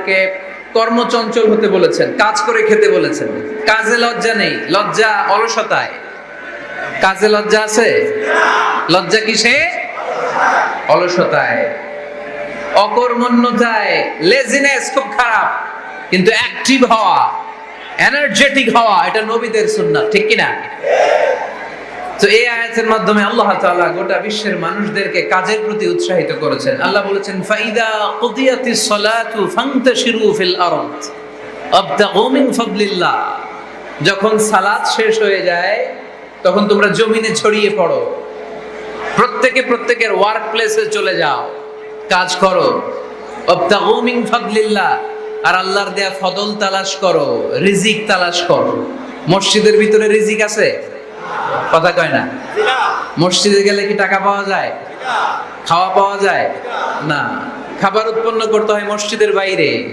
কে কর্মচঞ্চল হতে বলেছেন, কাজ করে খেতে বলেছেন। কাজে লজ্জা নেই, লজ্জা অলসতায়। কাজে লজ্জা আছে? লজ্জা কিসে? অলসতায়, অকর্মণ্যতায়। লেজিনেস খুব খারাপ, কিন্তু অ্যাক্টিভ হওয়া, এনার্জেটিক হওয়া, এটা নবীদের সুন্নাত, ঠিক কিনা? তো এই আয়াতের মাধ্যমে আল্লাহ তাআলা গোটা বিশ্বের মানুষদেরকে কাজের প্রতি উৎসাহিত করেছেন। আল্লাহ বলেছেন, ফাইদা কুদিয়াতিস সালাতু ফান্তাশিরু ফিল আরদ আবতাগু মিন ফাদলিল্লাহ। যখন সালাত শেষ হয়ে যায় তখন তোমরা জমিনে ছড়িয়ে পড়ো, প্রত্যেকের ওয়ার্ক প্লেসে চলে যাও, কাজ করো। আবতাগু মিন ফাদলিল্লাহ, আর আল্লাহর দেয়া ফদল তালাশ করো, রিজিক তালাশ করো। মসজিদের ভিতরে রিজিক আছে? কথা কয় না। মসজিদে গেলে কি টাকা পাওয়া যায়? খাওয়া পাওয়া যায় না। খাবার উৎপন্ন করতে হয় মসজিদের বাইরে।